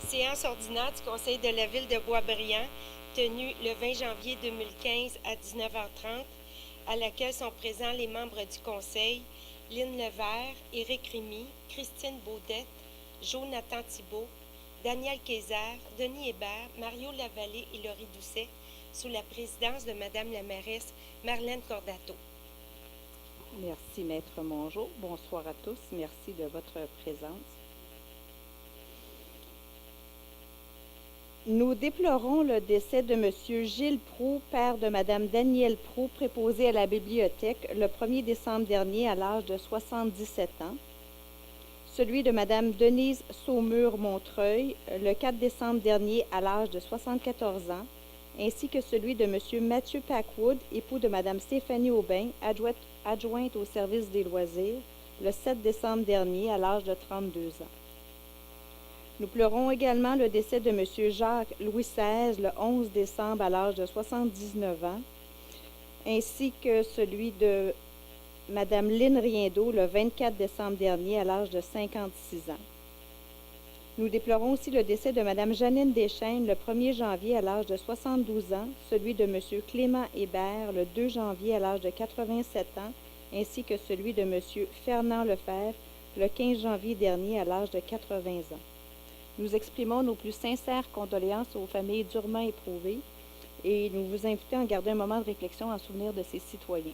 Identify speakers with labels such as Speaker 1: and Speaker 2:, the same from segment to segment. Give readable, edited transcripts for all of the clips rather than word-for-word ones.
Speaker 1: Séance ordinaire du Conseil de la Ville de Boisbriand, tenue le 20 janvier 2015 à 19h30, à laquelle sont présents les membres du Conseil, Lynne Levert, Éric Rémy, Christine Baudette, Jonathan Thibault, Daniel Kayser, Denis Hébert, Mario Lavallée et Laurie Doucet, sous la présidence de Madame la mairesse Marlène Cordato.
Speaker 2: Merci, Maître Mongeau. Bonsoir à tous. Merci de votre présence. Nous déplorons le décès de M. Gilles Proulx, père de Mme Danielle Proulx, préposée à la bibliothèque le 1er décembre dernier à l'âge de 77 ans. Celui de Mme Denise Saumur-Montreuil le 4 décembre dernier à l'âge de 74 ans, ainsi que celui de M. Mathieu Packwood, époux de Mme Stéphanie Aubin, adjointe au service des loisirs, le 7 décembre dernier à l'âge de 32 ans. Nous pleurons également le décès de M. Jacques Louis XVI le 11 décembre à l'âge de 79 ans, ainsi que celui de Mme Lynne Riendeau le 24 décembre dernier à l'âge de 56 ans. Nous déplorons aussi le décès de Mme Janine Deschaines le 1er janvier à l'âge de 72 ans, celui de M. Clément Hébert le 2 janvier à l'âge de 87 ans, ainsi que celui de M. Fernand Lefebvre le 15 janvier dernier à l'âge de 80 ans. Nous exprimons nos plus sincères condoléances aux familles durement éprouvées et nous vous invitons à garder un moment de réflexion en souvenir de ces citoyens.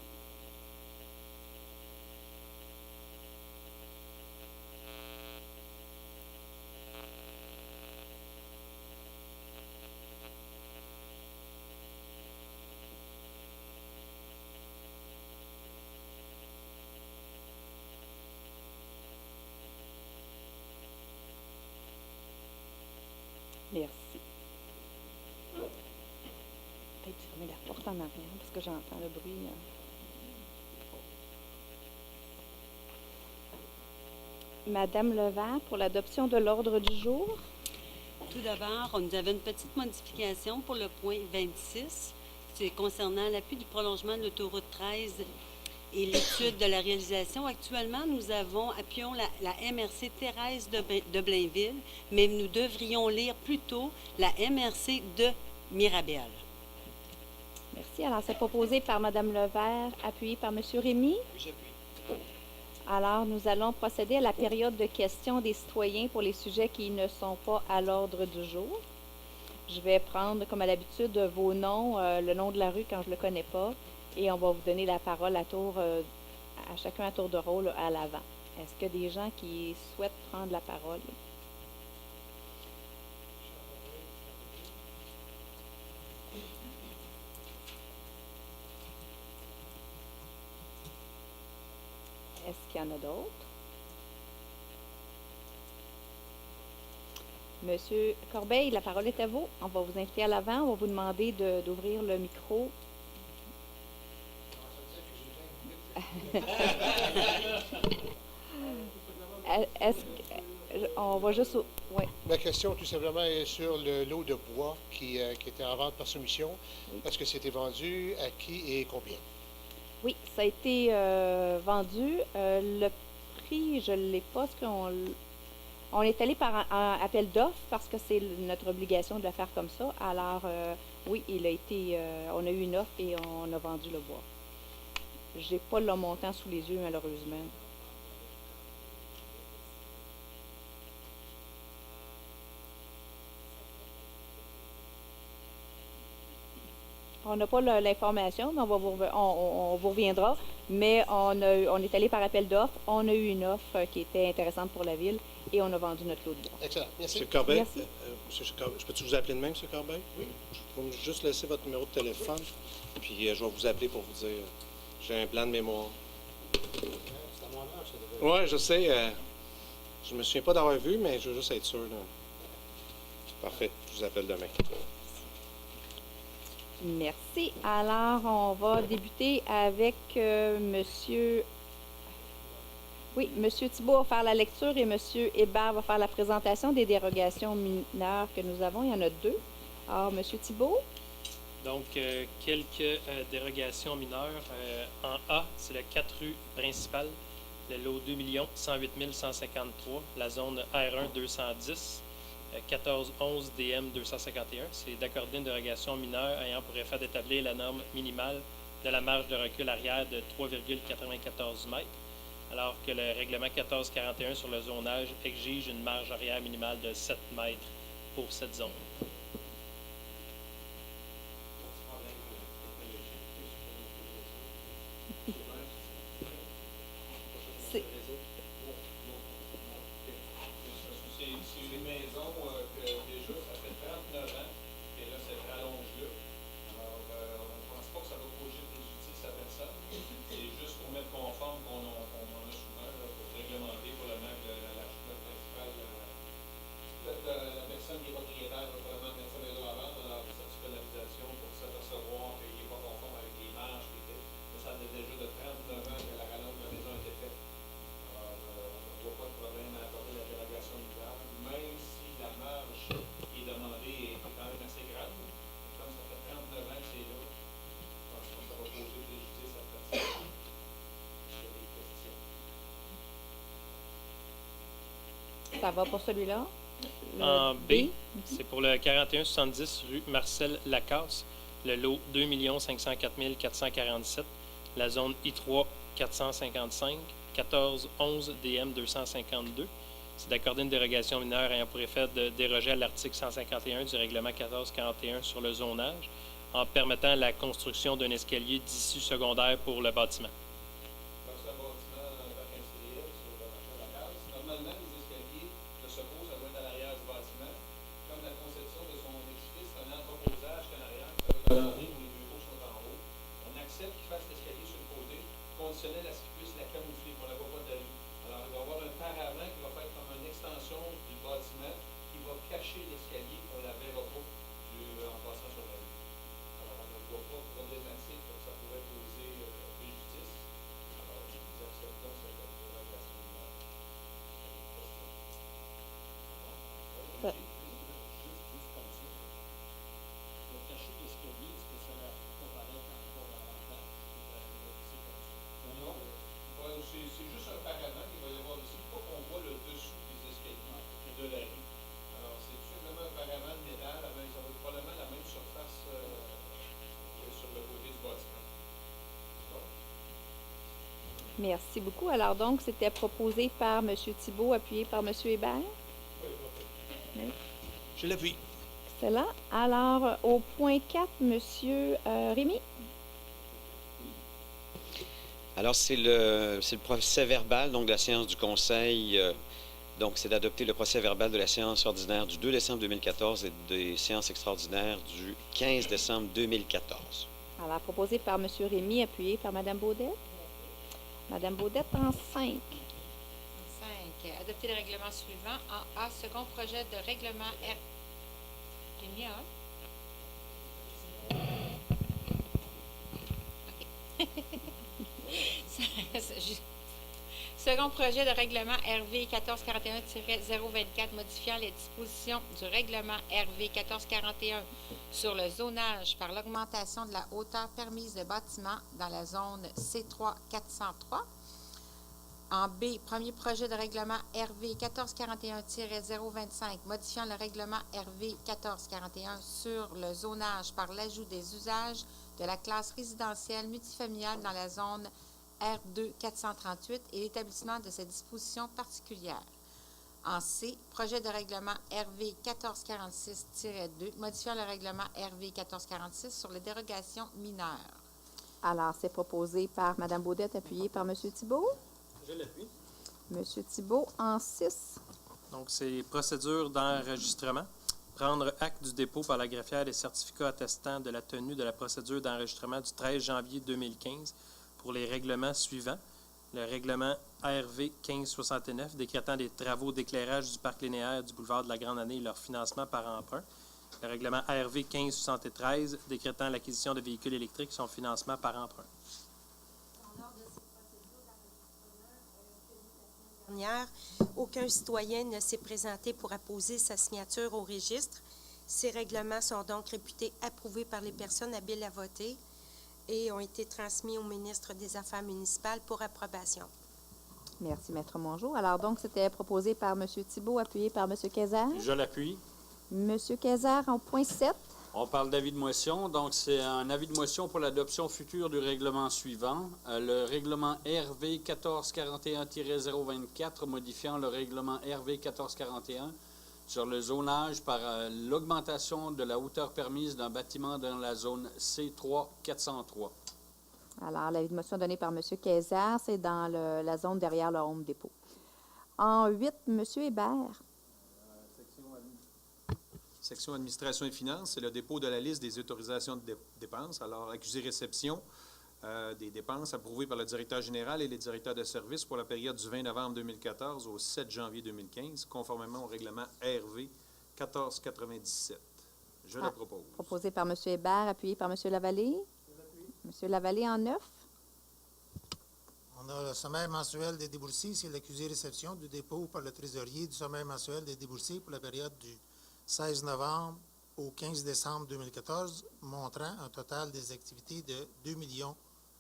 Speaker 2: Merci. Peut-être fermer la porte en arrière parce que j'entends le bruit. Madame Levert, pour l'adoption de l'ordre du jour.
Speaker 3: Tout d'abord, nous avons une petite modification pour le point 26. C'est concernant l'appui du prolongement de l'autoroute 13 et l'étude de la réalisation. Actuellement, nous appuyons la MRC Thérèse de Blainville, mais nous devrions lire plutôt la MRC de Mirabel.
Speaker 2: Merci. Alors, c'est proposé par Mme Levert, appuyé par M. Rémy.
Speaker 4: J'appuie.
Speaker 2: Alors, nous allons procéder à la période de questions des citoyens pour les sujets qui ne sont pas à l'ordre du jour. Je vais prendre, comme à l'habitude, vos noms, le nom de la rue quand je ne le connais pas, et on va vous donner la parole à chacun à tour de rôle à l'avant. Est-ce qu'il y a des gens qui souhaitent prendre la parole? Est-ce qu'il y en a d'autres? Monsieur Corbeil, la parole est à vous. On va vous inviter à l'avant. On va vous demander d'ouvrir le micro. On va juste... Ouais.
Speaker 4: Ma question, tout simplement, est sur le lot de bois qui était en vente par soumission.
Speaker 2: Oui.
Speaker 4: Est-ce que c'était vendu, à qui et combien?
Speaker 2: Oui, ça a été vendu. Le prix, je ne l'ai pas, parce on est allé par appel d'offres parce que c'est notre obligation de le faire comme ça. Alors, oui, on a eu une offre et on a vendu le bois. Je n'ai pas le montant sous les yeux, malheureusement. On n'a pas l'information, mais on vous reviendra. Mais on est allé par appel d'offres. On a eu une offre qui était intéressante pour la ville et on a vendu notre lot de bois.
Speaker 4: Excellent. Merci.
Speaker 5: M. Corbeil,
Speaker 2: Merci.
Speaker 5: Je peux-tu vous appeler de même, M. Corbeil?
Speaker 4: Oui.
Speaker 5: Je vais juste laisser votre numéro de téléphone, puis je vais vous appeler pour vous dire. J'ai un plan de mémoire.
Speaker 4: C'est à mon âge, ça devrait.
Speaker 5: Oui, je sais. Je me souviens pas d'avoir vu, mais je veux juste être sûr. Là. Parfait. Je vous appelle demain.
Speaker 2: Merci. Alors, on va débuter avec Monsieur... Oui, Monsieur Thibault va faire la lecture et Monsieur Hébert va faire la présentation des dérogations mineures que nous avons. Il y en a deux. Alors, Monsieur Thibault.
Speaker 6: Donc, quelques dérogations mineures. En A, c'est la 4 rue principale, le lot 2 108 153, la zone R1 210. 1411 DM 251. C'est d'accorder une dérogation mineure ayant pour effet d'établir la norme minimale de la marge de recul arrière de 3,94 mètres, alors que le règlement 1441 sur le zonage exige une marge arrière minimale de 7 mètres pour cette zone.
Speaker 2: C'est-
Speaker 5: C'est une maison que déjà, ça fait 39 ans, et là, cette rallonge-là. Alors, on ne pense pas que ça va causer préjudice à personne. C'est juste pour mettre conforme qu'on en a souvent, là, pour réglementer pour le manque de l'architecte principal. La personne qui est propriétaire va probablement mettre ça maison à vendre, alors sa titularisation pour s'apercevoir qu'il n'est pas conforme avec les marges. Mais ça fait déjà de 39 ans que la rallonge de la maison a été faite. Alors, on ne voit pas de problème à accorder la dérogation minimale, même si la marge qui est demandée est quand même assez grande. Mais comme ça fait 39 ans que c'est là, je pense pas que ça va causer préjudice à personne. Il y a des questions.
Speaker 2: Ça va pour celui-là? Le
Speaker 6: En B, c'est pour le 4170 rue Marcel Lacasse, le lot 2 504 447, la zone I3 455, 1411 DM 252. C'est d'accorder une dérogation mineure ayant pour effet de déroger à l'article 151 du règlement 1441 sur le zonage en permettant la construction d'un escalier d'issue secondaire pour le bâtiment.
Speaker 5: Donc, c'est un bâtiment parc industriel sur le marché de la case. Normalement, les escaliers de secours, ça doit être à l'arrière du bâtiment. Comme la conception de son édifice, c'est un entreposage qu'en arrière, ça va être à l'entrée où les bureaux sont en haut. On accepte qu'il fasse l'escalier sur le côté, conditionnel à ce qu'il puisse la camoufler, qu'on ne la voit pas de la rue. Alors, il va y avoir un paravent qui va faire comme une extension du bâtiment qui va cacher l'escalier, qu'on ne la verra pas en passant sur la rue. Alors, on ne voit pas problématique que ça pourrait causer préjudice. Alors, nous acceptons cette dérogation.
Speaker 2: Ça-
Speaker 5: Non, c'est juste un paravent qu'il va y avoir ici. Il faut qu'on voit le dessous des escaliers et de la rue. Alors, c'est tout simplement un paravent de métal. Ça va être probablement la même surface que sur le côté du bâtiment. Bon.
Speaker 2: Merci beaucoup. Alors donc, c'était proposé par M. Thibault, appuyé par M. Hébert. Oui.
Speaker 7: Je l'appuie.
Speaker 2: Excellent. Alors, au point 4, M. Rémy.
Speaker 7: Alors, c'est le procès verbal donc, de la séance du Conseil. Donc, c'est d'adopter le procès verbal de la séance ordinaire du 2 décembre 2014 et des séances extraordinaires du 15 décembre 2014.
Speaker 2: Alors, proposé par M. Rémy, appuyé par Mme Baudette. Mme Baudette en 5.
Speaker 8: 5. Adopter le règlement suivant. En A, second projet de règlement R. Rémi, hein? OK. Second projet de règlement RV 1441-024 modifiant les dispositions du règlement RV 1441 sur le zonage par l'augmentation de la hauteur permise de bâtiments dans la zone C3 403. En B, premier projet de règlement RV 1441-025 modifiant le règlement RV 1441 sur le zonage par l'ajout des usages de la classe résidentielle multifamiliale dans la zone R2 438 et l'établissement de ces dispositions particulières. En C, projet de règlement RV 1446-2 modifiant le règlement RV 1446 sur les dérogations mineures.
Speaker 2: Alors, c'est proposé par Mme Baudette, appuyé par M. Thibault.
Speaker 6: Je l'appuie.
Speaker 2: M. Thibault en 6.
Speaker 6: Donc, c'est procédure d'enregistrement. Prendre acte du dépôt par la greffière des certificats attestant de la tenue de la procédure d'enregistrement du 13 janvier 2015 pour les règlements suivants. Le règlement ARV 1569 décrétant des travaux d'éclairage du parc linéaire du boulevard de la Grande Année et leur financement par emprunt. Le règlement ARV 1573 décrétant l'acquisition de véhicules électriques et son financement par emprunt.
Speaker 1: Dernière, aucun citoyen ne s'est présenté pour apposer sa signature au registre. Ces règlements sont donc réputés approuvés par les personnes habiles à voter et ont été transmis au ministre des Affaires municipales pour approbation.
Speaker 2: Merci, Maître Mongeau. Alors, donc, c'était proposé par M. Thibault, appuyé par M. Quézard.
Speaker 9: Je l'appuie.
Speaker 2: M. Quézard, en point 7.
Speaker 9: On parle d'avis de motion. Donc, c'est un avis de motion pour l'adoption future du règlement suivant. Le règlement RV 1441-024 modifiant le règlement RV 1441 sur le zonage par l'augmentation de la hauteur permise d'un bâtiment dans la zone C3 403.
Speaker 2: Alors, l'avis de motion donné par M. Quézard, c'est dans la zone derrière le Home Depot. En 8, M. Hébert.
Speaker 10: Section administration et finances, c'est le dépôt de la liste des autorisations de dépenses. Alors, accusé-réception des dépenses approuvées par le directeur général et les directeurs de services pour la période du 20 novembre 2014 au 7 janvier 2015, conformément au règlement RV 1497. Je le propose.
Speaker 2: Proposé par M. Hébert, appuyé par M. Lavallée. M. Lavallée en 9.
Speaker 11: On a le sommaire mensuel des déboursés, c'est l'accusé-réception du dépôt par le trésorier du sommaire mensuel des déboursés pour la période du 16 novembre au 15 décembre 2014, montrant un total des activités de 2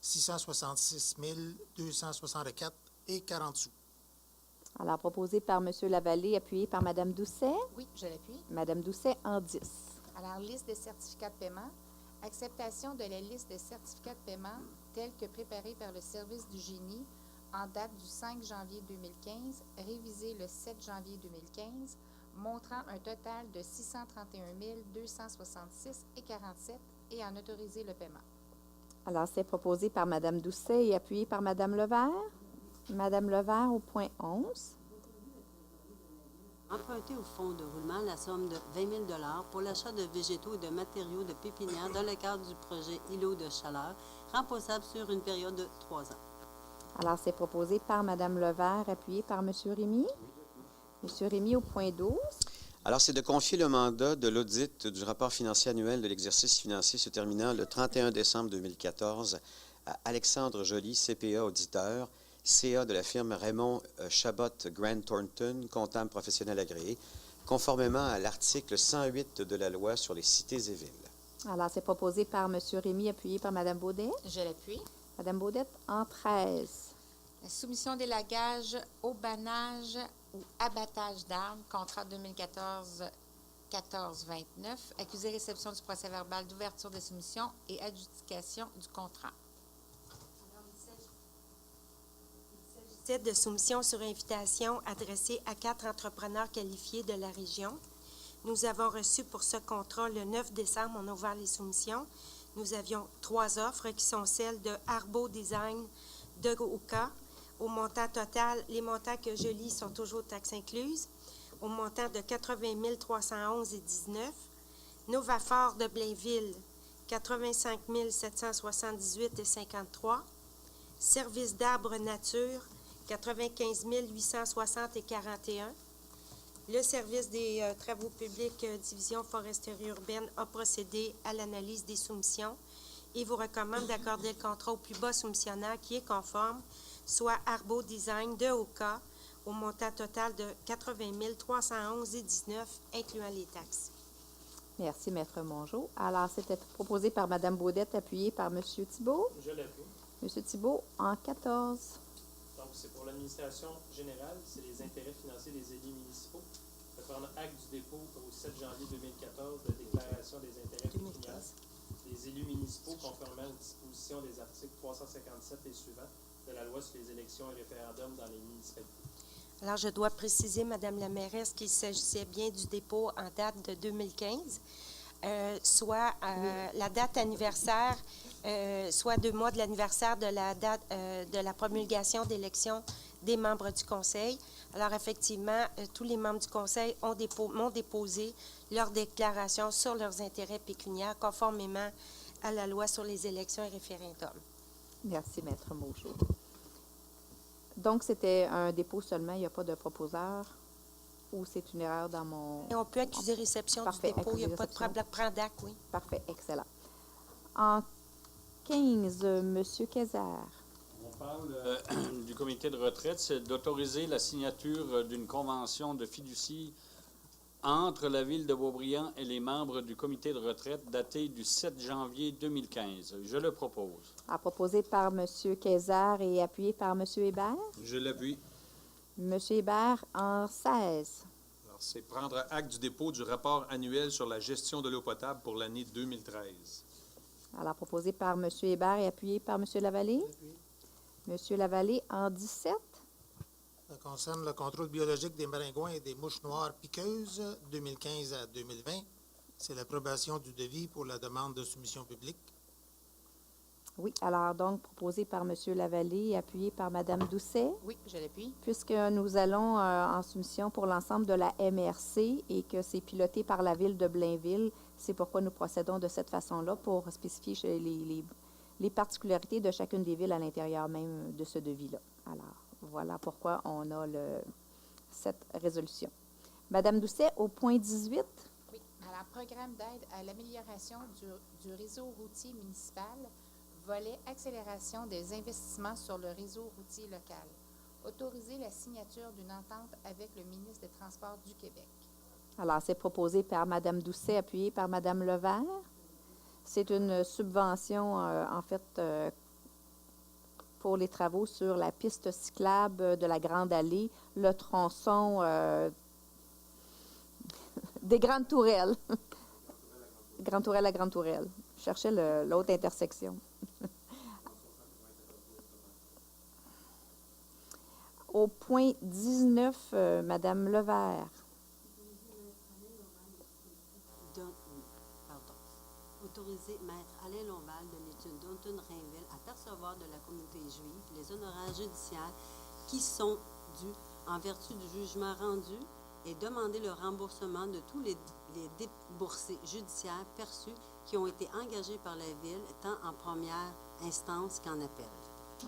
Speaker 11: 666 264 et 40 sous.
Speaker 2: Alors, proposé par M. Lavallée, appuyé par Mme Doucet.
Speaker 8: Oui, je l'appuie.
Speaker 2: Mme Doucet en 10.
Speaker 8: Alors, liste de certificats de paiement. Acceptation de la liste de certificats de paiement telle que préparée par le service du génie en date du 5 janvier 2015, révisée le 7 janvier 2015, montrant un total de 631 266 et 47 et en autoriser le paiement.
Speaker 2: Alors, c'est proposé par Mme Doucet et appuyé par Mme Levert. Mme Levert au point 11.
Speaker 3: Emprunter au fonds de roulement la somme de 20 000 $ pour l'achat de végétaux et de matériaux de pépinière dans le cadre du projet îlot de chaleur, remboursable sur une période de 3 ans.
Speaker 2: Alors, c'est proposé par Mme Levert, appuyé par M. Rémy. M. Rémy au point 12.
Speaker 7: Alors, c'est de confier le mandat de l'audit du rapport financier annuel de l'exercice financier se terminant le 31 décembre 2014 à Alexandre Joly, CPA auditeur, CA de la firme Raymond Chabot Grant Thornton, comptable professionnel agréé, conformément à l'article 108 de la loi sur les cités et villes.
Speaker 2: Alors, c'est proposé par M. Rémy, appuyé par Mme Baudet.
Speaker 8: Je l'appuie.
Speaker 2: Mme Baudet en 13.
Speaker 8: La soumission d'élagage, aubanage ou abattage d'arbres, contrat 2014-14-29, accusé réception du procès-verbal d'ouverture de soumission et adjudication du contrat.
Speaker 1: Il s'agissait de soumission sur invitation adressée à 4 entrepreneurs qualifiés de la région. Nous avons reçu pour ce contrat le 9 décembre, on a ouvert les soumissions. Nous avions 3 offres qui sont celles de Arbo Design de Oka. Au montant total, les montants que je lis sont toujours taxes incluses, au montant de 80 311,19 $. Novafor de Blainville, 85 778,53 $. Service d'arbres nature, 95 860,41 $. Le service des travaux publics, division foresterie urbaine, a procédé à l'analyse des soumissions et vous recommande d'accorder le contrat au plus bas soumissionnaire qui est conforme, soit Arbo Design de Oka, au montant total de 80 311,19 $, incluant les taxes.
Speaker 2: Merci, Maître Mongeau. Alors, c'était proposé par Mme Baudet, appuyé par M. Thibault.
Speaker 6: Je l'appuie.
Speaker 2: M. Thibault en 14.
Speaker 6: Donc, c'est pour l'administration générale, c'est les intérêts financiers des élus municipaux. De prendre acte du dépôt au 7 janvier 2014 de déclaration des intérêts pécuniaires des élus municipaux conformément aux dispositions des articles 357 et suivants de la loi sur les élections et référendums dans les municipalités.
Speaker 1: Alors, je dois préciser, Madame la mairesse, qu'il s'agissait bien du dépôt en date de 2015, soit la date anniversaire, soit 2 mois de l'anniversaire de la date de la promulgation d'élection des membres du Conseil. Alors, effectivement, tous les membres du Conseil m'ont déposé leur déclaration sur leurs intérêts pécuniaires conformément à la loi sur les élections et référendums.
Speaker 2: Merci, Maître Mongeau. Donc, c'était un dépôt seulement, il n'y a pas de proposeur ou c'est une erreur dans mon...
Speaker 1: Et on peut accuser réception
Speaker 2: Parfait,
Speaker 1: du dépôt, il n'y a pas de
Speaker 2: accusé
Speaker 1: problème. Prends d'acte, oui.
Speaker 2: Parfait, excellent. En 15, M. Quézard.
Speaker 9: On parle du comité de retraite, c'est d'autoriser la signature d'une convention de fiducie entre la Ville de Boisbriand et les membres du comité de retraite daté du 7 janvier 2015. Je le propose.
Speaker 2: Alors, proposé par M. Kayser et appuyé par M. Hébert.
Speaker 10: Je l'appuie.
Speaker 2: M. Hébert en 16.
Speaker 10: Alors, c'est prendre acte du dépôt du rapport annuel sur la gestion de l'eau potable pour l'année 2013.
Speaker 2: Alors, proposé par M. Hébert et appuyé par M. Lavallée. M. Lavallée en 17.
Speaker 11: Ça concerne le contrôle biologique des maringouins et des mouches noires piqueuses 2015 à 2020. C'est l'approbation du devis pour la demande de soumission publique.
Speaker 2: Oui, alors donc proposé par M. Lavallée et appuyé par Mme Doucet.
Speaker 8: Oui, je l'appuie.
Speaker 2: Puisque nous allons en soumission pour l'ensemble de la MRC et que c'est piloté par la Ville de Blainville, c'est pourquoi nous procédons de cette façon-là pour spécifier les particularités de chacune des villes à l'intérieur même de ce devis-là. Alors, voilà pourquoi on a cette résolution. Madame Doucet, au point 18.
Speaker 8: Oui, alors, programme d'aide à l'amélioration du réseau routier municipal, volet accélération des investissements sur le réseau routier local. Autoriser la signature d'une entente avec le ministre des Transports du Québec.
Speaker 2: Alors, c'est proposé par Mme Doucet, appuyé par Mme Levert. C'est une subvention, en fait, pour les travaux sur la piste cyclable de la Grande Allée, le tronçon des Grandes Tourelles. Grande Tourelle à Grande Tourelle. Je cherchais l'autre intersection. Au point 19, Mme Levert.
Speaker 3: Autoriser Maître Alain Lombal de l'étude d'Aulton-Rainville à percevoir de la communauté juive les honoraires judiciaires qui sont dus en vertu du jugement rendu et demander le remboursement de tous les déboursés judiciaires perçus qui ont été engagés par la Ville, tant en première instance qu'en appel.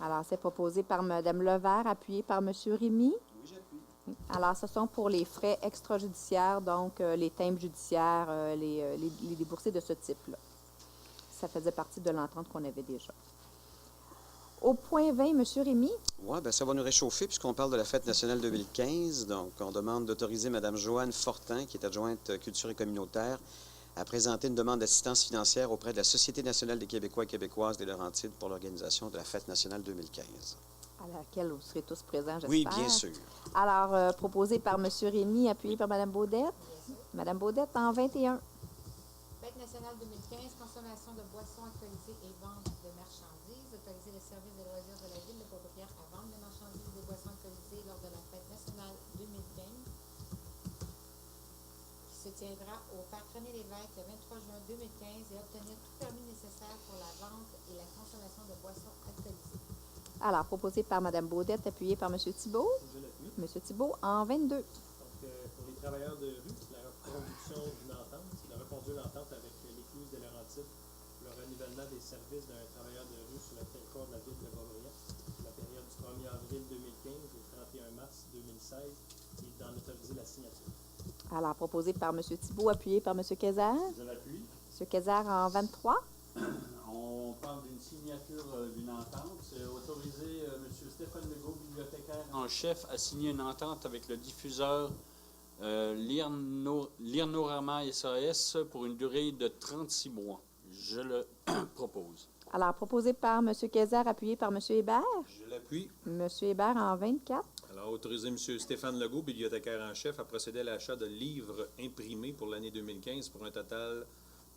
Speaker 2: Alors, c'est proposé par Mme Levert, appuyé par M. Rémy.
Speaker 7: Oui, j'appuie.
Speaker 2: Alors, ce sont pour les frais extrajudiciaires, donc les timbres judiciaires, les déboursés de ce type-là. Ça faisait partie de l'entente qu'on avait déjà. Au point 20, M. Rémy.
Speaker 7: Oui, bien, ça va nous réchauffer puisqu'on parle de la Fête nationale 2015. Donc, on demande d'autoriser Mme Joanne Fortin, qui est adjointe culture et communautaire, à présenter une demande d'assistance financière auprès de la Société nationale des Québécois et Québécoises des Laurentides pour l'organisation de la Fête nationale 2015.
Speaker 2: À laquelle vous serez tous présents, j'espère.
Speaker 7: Oui, bien sûr.
Speaker 2: Alors, proposé par M. Rémy, appuyé par Mme Baudette. Mme Baudette en 21.
Speaker 8: Fête nationale 2015, consommation de boissons alcoolisées et vente de marchandises. Autoriser le service de loisirs de la Ville de Boisbriand à vendre des marchandises et des boissons alcoolisées lors de la Fête nationale 2015 qui se tiendra au Parc René-Lévesque le 23 juin 2015 et obtenir tout permis nécessaire pour la vente et la consommation de boissons alcoolisées.
Speaker 2: Alors, proposé par Mme Baudette, appuyé par M. Thibault.
Speaker 6: Je l'appuie.
Speaker 2: M. Thibault en 22.
Speaker 6: Donc, pour les travailleurs de rue, la reconduction d'une entente, c'est de reconduire l'entente avec l'Écluse de Laurentides pour le renouvellement des services d'un travailleur de rue sur le territoire de la Ville de Boisbriand pour la période du 1er avril 2015 au 31 mars 2016 et d'en autoriser la signature.
Speaker 2: Alors, proposé par M. Thibault, appuyé par M. Kayser.
Speaker 9: Je l'appuie.
Speaker 2: M. Kayser en 23.
Speaker 9: On parle d'une signature d'une entente. C'est autoriser M. Stéphane Legault, bibliothécaire en chef, à signer une entente avec le diffuseur Lirnorama SAS pour une durée de 36 mois. Je le propose.
Speaker 2: Alors, proposé par M. Kayser, appuyé par M. Hébert.
Speaker 10: Je l'appuie.
Speaker 2: M. Hébert en 24.
Speaker 10: Alors, autoriser M. Stéphane Legault, bibliothécaire en chef, à procéder à l'achat de livres imprimés pour l'année 2015 pour un total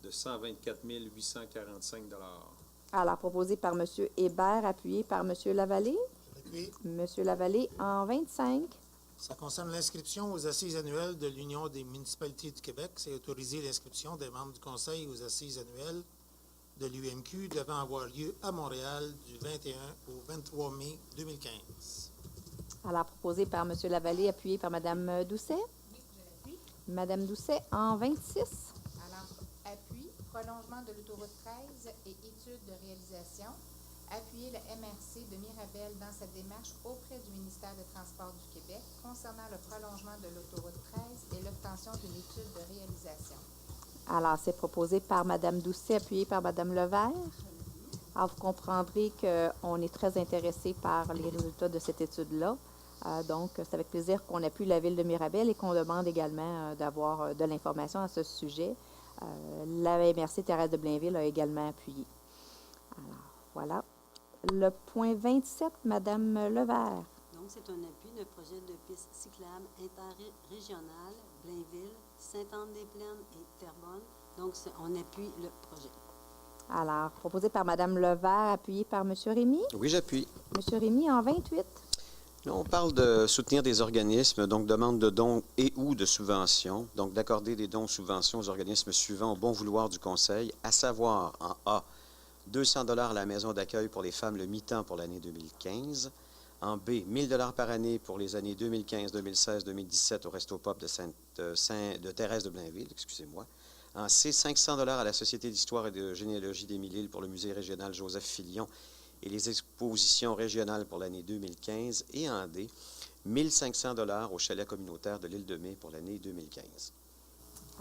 Speaker 10: de 124 845 $.
Speaker 2: Alors, proposé par M. Hébert, appuyé par M. Lavallée.
Speaker 11: Appuyé.
Speaker 2: M. Lavallée en 25.
Speaker 11: Ça concerne l'inscription aux assises annuelles de l'Union des municipalités du Québec. C'est autoriser l'inscription des membres du Conseil aux assises annuelles de l'UMQ devant avoir lieu à Montréal du 21 au 23 mai 2015.
Speaker 2: Alors, proposé par M. Lavallée, appuyé par Mme Doucet.
Speaker 8: Oui, je l'appuie.
Speaker 2: Mme Doucet en 26.
Speaker 8: Alors, appui, prolongement de l'autoroute 13 et études de réalisation. Appuyer le MRC de Mirabel dans sa démarche auprès du ministère des Transports du Québec concernant le prolongement de l'autoroute 13 et l'obtention d'une étude de réalisation.
Speaker 2: Alors, c'est proposé par Mme Doucet, appuyé par Mme Levert. Alors, vous comprendrez qu'on est très intéressé par les résultats de cette étude-là. Donc, c'est avec plaisir qu'on appuie la Ville de Mirabel et qu'on demande également d'avoir de l'information à ce sujet. La MRC Thérèse de Blainville a également appuyé. Alors, voilà. Le point 27, Madame Levert.
Speaker 3: Donc, c'est un appui d'un projet de piste cyclable interrégionale, Blainville, Sainte-Anne-des-Plaines et Terrebonne. Donc, on appuie le projet.
Speaker 2: Alors, proposé par Mme Levert, appuyé par M. Rémy.
Speaker 7: Oui, j'appuie.
Speaker 2: M. Rémy, en 28.
Speaker 7: Là, on parle de soutenir des organismes, donc demande de dons et ou de subventions, donc d'accorder des dons ou subventions aux organismes suivants au bon vouloir du Conseil, à savoir en A, 200 $ à la maison d'accueil pour les femmes le mi-temps pour l'année 2015, en B, 1 000 $ par année pour les années 2015, 2016, 2017 au Resto Pop de Thérèse de Blainville, excusez-moi. En C, 500 $ à la Société d'histoire et de généalogie d'Émile-Île pour le musée régional Joseph Filion et les expositions régionales pour l'année 2015. Et en D, 1 500 $ au chalet communautaire de l'île de Mai pour l'année 2015.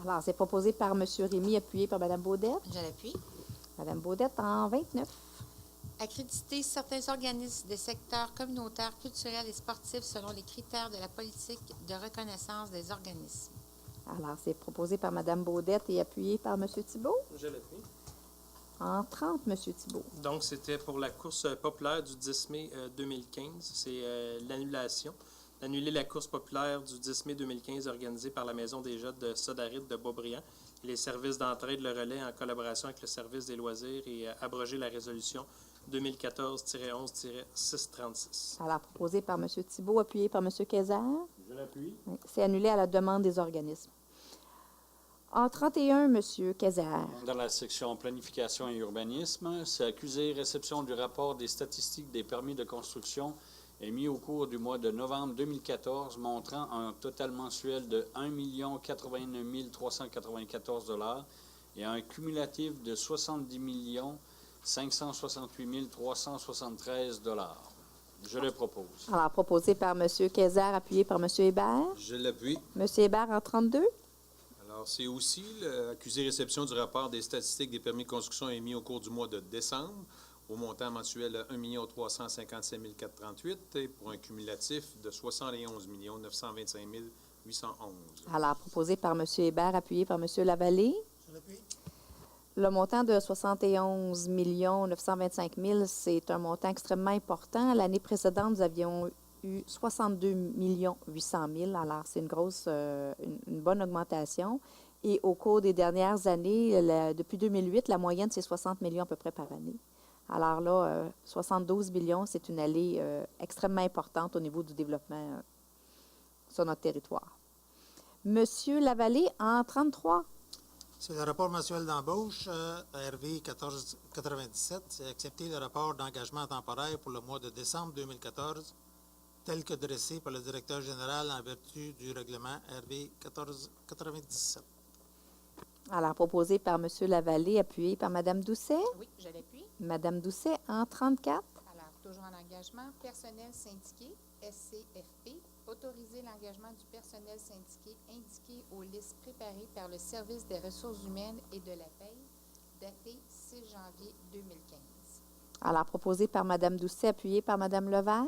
Speaker 2: Alors, c'est proposé par M. Rémy, appuyé par Mme Baudette.
Speaker 8: Je l'appuie.
Speaker 2: Mme Baudette, en 29.
Speaker 8: Accréditer certains organismes des secteurs communautaires, culturels et sportifs selon les critères de la politique de reconnaissance des organismes.
Speaker 2: Alors, c'est proposé par Mme Baudette et appuyé par M. Thibault.
Speaker 6: Je l'appuie.
Speaker 2: En 30, M. Thibault.
Speaker 6: Donc, c'était pour la course populaire du 10 mai 2015. C'est l'annulation. Annuler la course populaire du 10 mai 2015 organisée par la Maison des Jeunes de Sodarides de Beaubriand et les services d'entraide Le Relais en collaboration avec le service des loisirs et abroger la résolution 2014-11-636.
Speaker 2: Alors, proposé par M. Thibault, appuyé par M. Kayser.
Speaker 9: Je l'appuie.
Speaker 2: Oui, c'est annulé à la demande des organismes. En 31, M. Kayser.
Speaker 9: Dans la section planification et urbanisme, c'est accusé réception du rapport des statistiques des permis de construction émis au cours du mois de novembre 2014, montrant un total mensuel de 1 089 394 $ et un cumulatif de 70 568 373 $. Je le propose.
Speaker 2: Alors, proposé par M. Kayser, appuyé par M. Hébert.
Speaker 10: Je l'appuie.
Speaker 2: M. Hébert en 32.
Speaker 10: Alors, c'est aussi l'accusé réception du rapport des statistiques des permis de construction émis au cours du mois de décembre, au montant mensuel de 1 357 438 et pour un cumulatif de 71 925 811.
Speaker 2: Alors, proposé par M. Hébert, appuyé par M. Lavallée.
Speaker 11: Je l'appuie.
Speaker 2: Le montant de 71 925 000, c'est un montant extrêmement important. L'année précédente, nous avions eu 62 800 000. Alors, c'est une bonne augmentation. Et au cours des dernières années, depuis 2008, la moyenne, c'est 60 millions à peu près par année. Alors là, 72 millions, c'est une allée extrêmement importante au niveau du développement sur notre territoire. Monsieur Lavallée, en 33.
Speaker 11: C'est le rapport mensuel d'embauche RV 1497. C'est accepter le rapport d'engagement temporaire pour le mois de décembre 2014, tel que dressé par le directeur général en vertu du règlement RV 1497.
Speaker 2: Alors, proposé par M. Lavallée, appuyé par Mme Doucet.
Speaker 8: Oui, je l'appuie.
Speaker 2: Mme Doucet, en 34.
Speaker 8: Alors, toujours en engagement, personnel syndiqué, SCFP, autoriser l'engagement du personnel syndiqué indiqué aux listes préparées par le Service des ressources humaines et de la paie, daté 6 janvier 2015.
Speaker 2: Alors, proposé par Mme Doucet, appuyé par Mme Levert.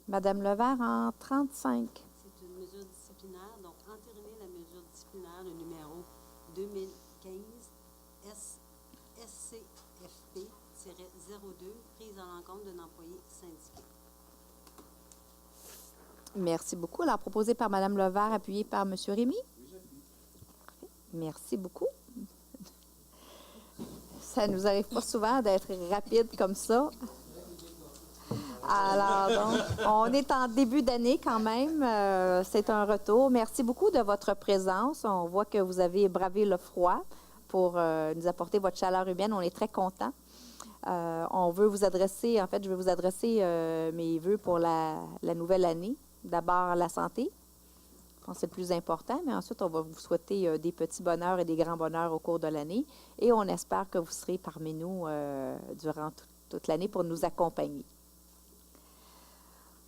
Speaker 2: Mme Levert, en 35.
Speaker 3: C'est une mesure disciplinaire, donc entériner la mesure disciplinaire, le numéro 2015 SCFP-02, prise à l'encontre d'un employé syndiqué.
Speaker 2: Merci beaucoup. Alors, proposé par Mme Levert, appuyé par M. Rémy. Merci beaucoup. Ça nous arrive pas souvent d'être rapide comme ça. Alors, donc, on est en début d'année quand même. C'est un retour. Merci beaucoup de votre présence. On voit que vous avez bravé le froid pour nous apporter votre chaleur humaine. On est très contents. On veut vous adresser, en fait, je vais vous adresser mes vœux pour la nouvelle année. D'abord, la santé. Je pense que c'est le plus important, mais ensuite, on va vous souhaiter des petits bonheurs et des grands bonheurs au cours de l'année. Et on espère que vous serez parmi nous durant toute l'année pour nous accompagner.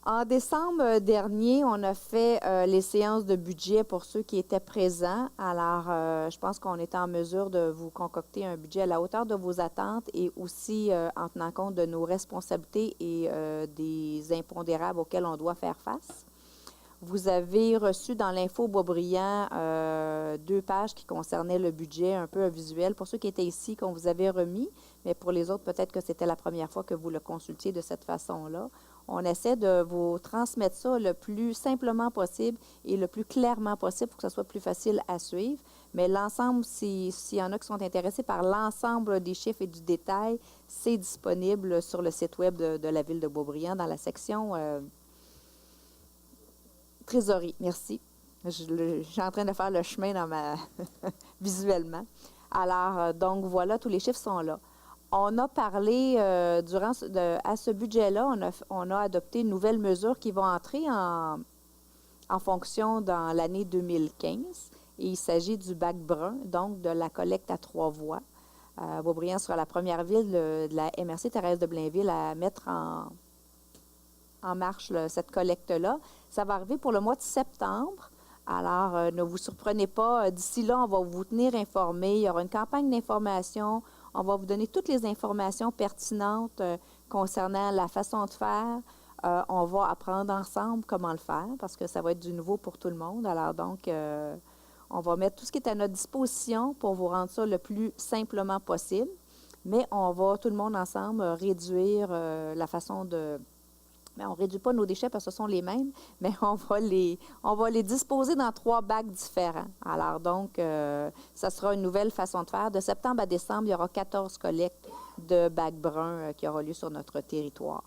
Speaker 2: En décembre dernier, on a fait les séances de budget pour ceux qui étaient présents. Alors, je pense qu'on est en mesure de vous concocter un budget à la hauteur de vos attentes et aussi en tenant compte de nos responsabilités et des impondérables auxquels on doit faire face. Vous avez reçu dans l'info Boisbriand 2 pages qui concernaient le budget, un peu un visuel. Pour ceux qui étaient ici, qu'on vous avait remis, mais pour les autres, peut-être que c'était la première fois que vous le consultiez de cette façon-là. On essaie de vous transmettre ça le plus simplement possible et le plus clairement possible pour que ce soit plus facile à suivre. Mais l'ensemble, s'il y en a qui sont intéressés par l'ensemble des chiffres et du détail, c'est disponible sur le site web de la Ville de Boisbriand dans la section trésorerie. Merci. Je suis en train de faire le chemin dans ma visuellement. Alors, donc voilà, tous les chiffres sont là. On a parlé, à ce budget-là, on a adopté une nouvelle mesure qui va entrer en fonction dans l'année 2015. Et il s'agit du bac brun, donc de la collecte à 3 voies. Boisbriand sera la première ville de la MRC Thérèse de Blainville à mettre en marche cette collecte-là. Ça va arriver pour le mois de septembre. Alors, ne vous surprenez pas. D'ici là, on va vous tenir informés. Il y aura une campagne d'information. On va vous donner toutes les informations pertinentes concernant la façon de faire. On va apprendre ensemble comment le faire parce que ça va être du nouveau pour tout le monde. Alors donc, on va mettre tout ce qui est à notre disposition pour vous rendre ça le plus simplement possible. Mais on va, tout le monde ensemble, réduire la façon de... Mais on ne réduit pas nos déchets parce que ce sont les mêmes, mais on va les disposer dans 3 bacs différents. Alors donc, ça sera une nouvelle façon de faire. De septembre à décembre, il y aura 14 collectes de bacs bruns qui auront lieu sur notre territoire.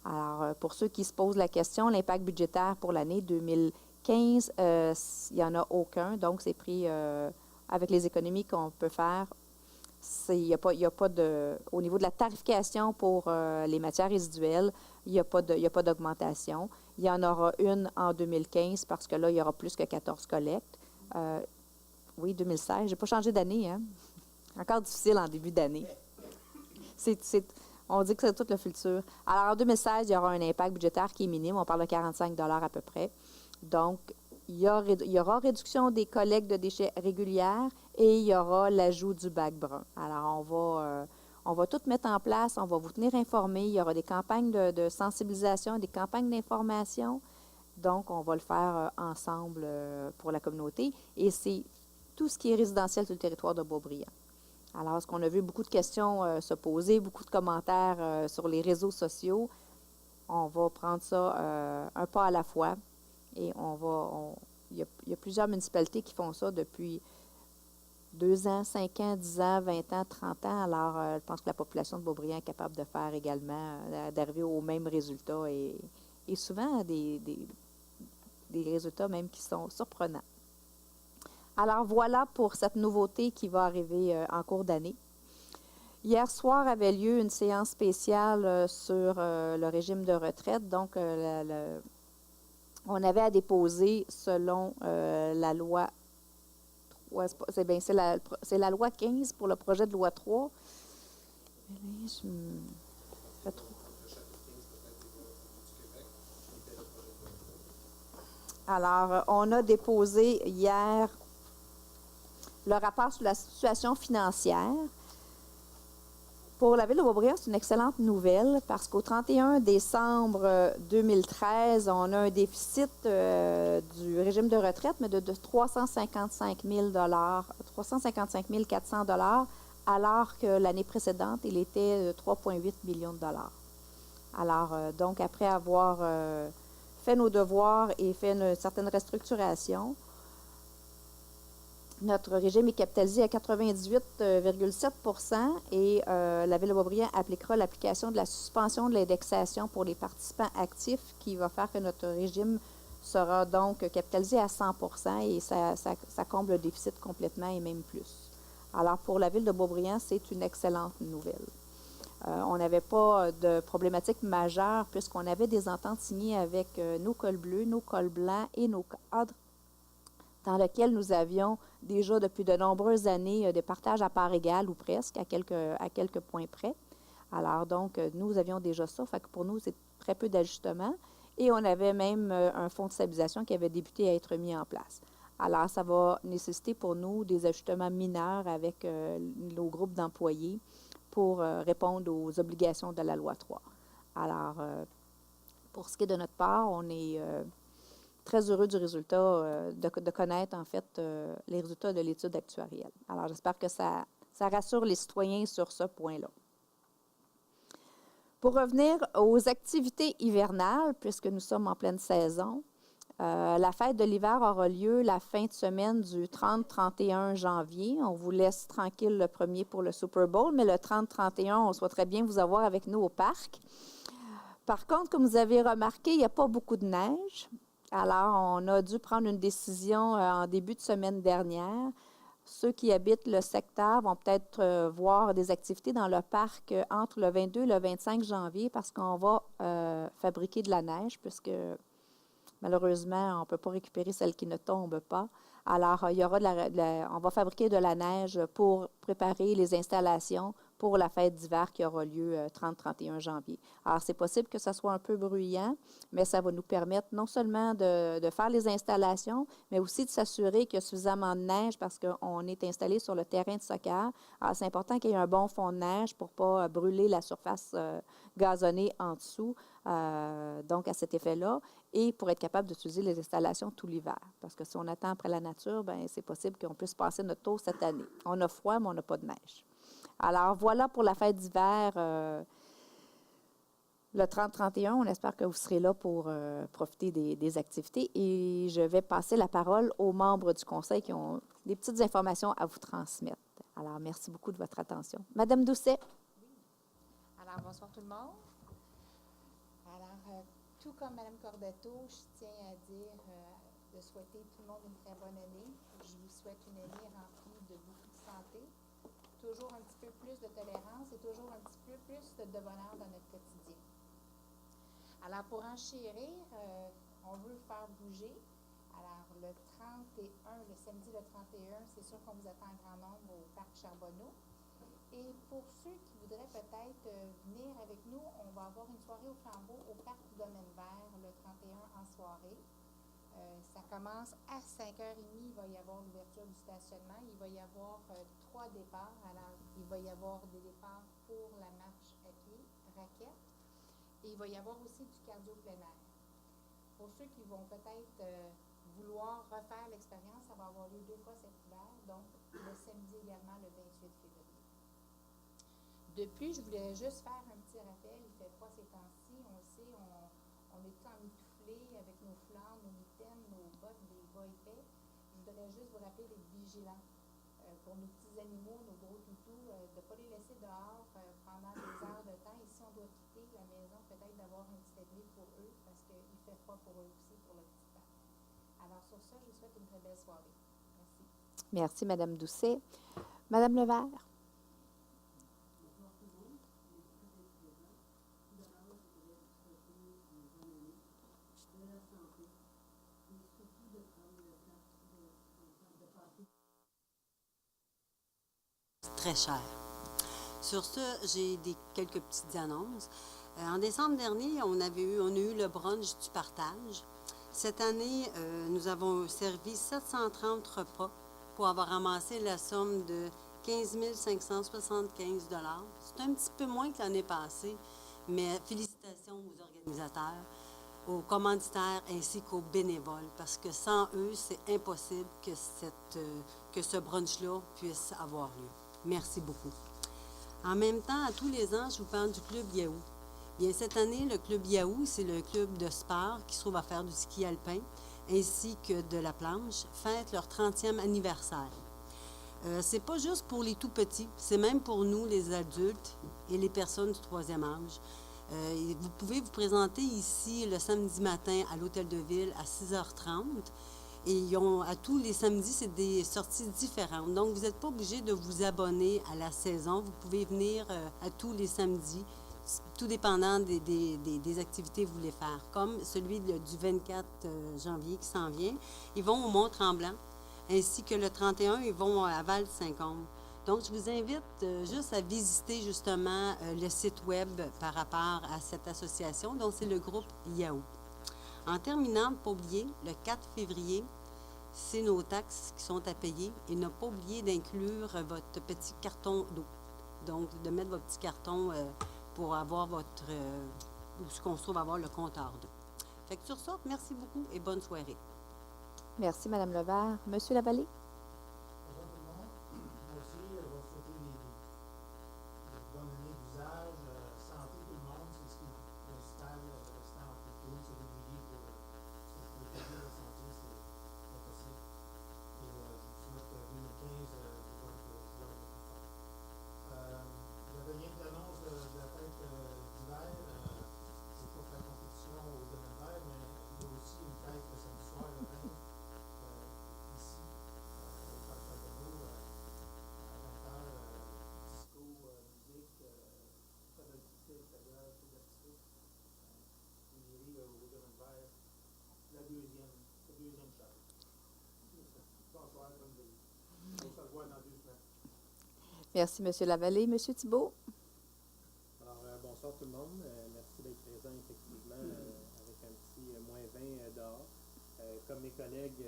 Speaker 2: Alors, pour ceux qui se posent la question, l'impact budgétaire pour l'année 2015, il n'y en a aucun. Donc, c'est pris avec les économies qu'on peut faire. Il n'y a pas de... Au niveau de la tarification pour les matières résiduelles, il n'y a pas d'augmentation. Il y en aura une en 2015 parce que là, il y aura plus que 14 collectes. Oui, 2016. Je n'ai pas changé d'année, hein? Encore difficile en début d'année. On dit que c'est tout le futur. Alors, en 2016, il y aura un impact budgétaire qui est minime. On parle de 45 $ à peu près. Donc, il y aura réduction des collectes de déchets régulières et il y aura l'ajout du bac brun. Alors, on va tout mettre en place, on va vous tenir informés. Il y aura des campagnes de sensibilisation, des campagnes d'information. Donc, on va le faire ensemble pour la communauté. Et c'est tout ce qui est résidentiel sur le territoire de Boisbriand. Alors, est-ce qu'on a vu beaucoup de questions se poser, beaucoup de commentaires sur les réseaux sociaux? On va prendre ça un pas à la fois. Et il y a plusieurs municipalités qui font ça depuis 2 ans, 5 ans, 10 ans, 20 ans, 30 ans. Alors, je pense que la population de Boisbriand est capable de faire également, d'arriver aux mêmes résultats et souvent des résultats même qui sont surprenants. Alors, voilà pour cette nouveauté qui va arriver en cours d'année. Hier soir avait lieu une séance spéciale sur le régime de retraite. Donc, on avait à déposer selon la loi 3, c'est la loi 15 pour le projet de loi 3. Alors, on a déposé hier le rapport sur la situation financière. Pour la Ville de Boisbriand, c'est une excellente nouvelle parce qu'au 31 décembre 2013, on a un déficit du régime de retraite, mais de 355 400 $, alors que l'année précédente, il était de 3,8 millions de dollars. Alors, donc, après avoir fait nos devoirs et fait une certaine restructuration, notre régime est capitalisé à 98,7 % et la Ville de Boisbriand appliquera l'application de la suspension de l'indexation pour les participants actifs qui va faire que notre régime sera donc capitalisé à 100 % et ça comble le déficit complètement et même plus. Alors, pour la Ville de Boisbriand, c'est une excellente nouvelle. On n'avait pas de problématique majeure puisqu'on avait des ententes signées avec nos cols bleus, nos cols blancs et nos cadres dans lequel nous avions déjà depuis de nombreuses années des partages à part égale ou presque, à quelques points près. Alors donc, nous avions déjà ça, fait que pour nous, c'est très peu d'ajustements. Et on avait même un fonds de stabilisation qui avait débuté à être mis en place. Alors, ça va nécessiter pour nous des ajustements mineurs avec nos groupes d'employés pour répondre aux obligations de la loi 3. Alors, pour ce qui est de notre part, on est très heureux du résultat, de connaître en fait les résultats de l'étude actuarielle. Alors, j'espère que ça rassure les citoyens sur ce point-là. Pour revenir aux activités hivernales, puisque nous sommes en pleine saison, la fête de l'hiver aura lieu la fin de semaine du 30-31 janvier. On vous laisse tranquille le 1er pour le Super Bowl, mais le 30-31, on souhaiterait bien vous avoir avec nous au parc. Par contre, comme vous avez remarqué, il n'y a pas beaucoup de neige. Alors, on a dû prendre une décision en début de semaine dernière. Ceux qui habitent le secteur vont peut-être voir des activités dans le parc entre le 22 et le 25 janvier parce qu'on va fabriquer de la neige puisque malheureusement, on ne peut pas récupérer celle qui ne tombe pas. Alors, il y aura on va fabriquer de la neige pour préparer les installations pour la fête d'hiver qui aura lieu 30-31 janvier. Alors, c'est possible que ça soit un peu bruyant, mais ça va nous permettre non seulement de faire les installations, mais aussi de s'assurer qu'il y a suffisamment de neige parce qu'on est installé sur le terrain de soccer. Alors, c'est important qu'il y ait un bon fond de neige pour ne pas brûler la surface gazonnée en dessous, donc à cet effet-là, et pour être capable d'utiliser les installations tout l'hiver. Parce que si on attend après la nature, bien, c'est possible qu'on puisse passer notre tour cette année. On a froid, mais on n'a pas de neige. Alors, voilà pour la fête d'hiver, le 30-31. On espère que vous serez là pour profiter des activités. Et je vais passer la parole aux membres du Conseil qui ont des petites informations à vous transmettre. Alors, merci beaucoup de votre attention. Madame Doucet.
Speaker 8: Alors, bonsoir tout le monde. Alors, tout comme Mme Cordato, je tiens à dire de souhaiter tout le monde une très bonne année. Je vous souhaite une année remplie de beaucoup de santé, toujours un petit peu plus de tolérance et toujours un petit peu plus de bonheur dans notre quotidien. Alors, pour enchérir, on veut faire bouger. Alors, le 31, le samedi le 31, c'est sûr qu'on vous attend en grand nombre au Parc Charbonneau. Et pour ceux qui voudraient peut-être venir avec nous, on va avoir une soirée au flambeau au Parc du Domaine Vert le 31 en soirée. Ça commence à 5h30, il va y avoir l'ouverture du stationnement. Il va y avoir 3 départs. Alors, il va y avoir des départs pour la marche à pied, raquette. Et il va y avoir aussi du cardio plein air. Pour ceux qui vont peut-être vouloir refaire l'expérience, ça va avoir lieu 2 fois cet hiver, donc le samedi également, le 28 février. De plus, je voulais juste faire un petit rappel, il ne fait pas ces temps-ci, on le sait, on est tout emmitouflé avec nos flammes, nos mitaines, nos bottes, des bas épais. Je voudrais juste vous rappeler d'être vigilants pour nos petits animaux, nos gros toutous, de ne pas les laisser dehors pendant des heures de temps. Et si on doit quitter la maison, peut-être d'avoir un petit abri pour eux, parce qu'il fait froid pour eux aussi, pour le petit temps. Alors sur ça, je vous souhaite une très belle soirée. Merci.
Speaker 2: Merci, Mme Doucet. Mme Levert.
Speaker 3: Très cher. Sur ce, j'ai quelques petites annonces. En décembre dernier, on a eu le brunch du partage. Cette année, nous avons servi 730 repas pour avoir ramassé la somme de 15 575 $. C'est un petit peu moins que l'année passée, mais félicitations aux organisateurs, aux commanditaires ainsi qu'aux bénévoles, parce que sans eux, c'est impossible que ce brunch-là puisse avoir lieu. Merci beaucoup. En même temps, à tous les ans, je vous parle du Club Yahoo. Bien, cette année, le Club Yahoo, c'est le club de sport qui se trouve à faire du ski alpin ainsi que de la planche, fête leur 30e anniversaire. C'est pas juste pour les tout-petits, c'est même pour nous, les adultes et les personnes du 3e âge. Vous pouvez vous présenter ici le samedi matin à l'Hôtel de Ville à 6h30. Et à tous les samedis, c'est des sorties différentes. Donc, vous n'êtes pas obligé de vous abonner à la saison. Vous pouvez venir à tous les samedis, tout dépendant des activités que vous voulez faire. Comme celui du 24 janvier qui s'en vient. Ils vont au Mont-Tremblant, ainsi que le 31, ils vont à Val-Saint-Côme. Donc, je vous invite juste à visiter justement le site web par rapport à cette association. Donc, c'est le groupe Yahoo. En terminant, ne pas oublier, le 4 février, c'est nos taxes qui sont à payer et ne pas oublier d'inclure votre petit carton d'eau. Donc, de mettre votre petit carton pour avoir votre... où ce qu'on se trouve avoir le compteur d'eau. Fait que sur ça, merci beaucoup et bonne soirée.
Speaker 12: Merci, Mme Levert. Monsieur Lavallée?
Speaker 11: Bonjour tout le monde. Moi aussi, je vais souhaiter des bonnes années d'usage, santé tout le monde, c'est ce qui est principal, restant en tout, c'est d'oublier pour le la santé, c'est pas possible. Et je vous souhaite 2015 de bonnes joies et de tout ça. J'avais rien d'annonce de la fête d'hiver, c'est pour la compétition au domaine vert, mais il y a aussi une fête samedi soir, le 20, ici, au Parc Châteauneuf, à 20h, disco, musique, pas d'activité extérieure, tout d'activité. Vous irez au domaine vert, la deuxième charte. Bonsoir, comme vous dites. On se revoit dans 2 semaines.
Speaker 12: Merci, Monsieur Lavallée. Monsieur Thibault?
Speaker 6: Alors, bonsoir tout le monde. Merci d'être présent, effectivement, avec un petit moins 20 dehors. Comme mes collègues,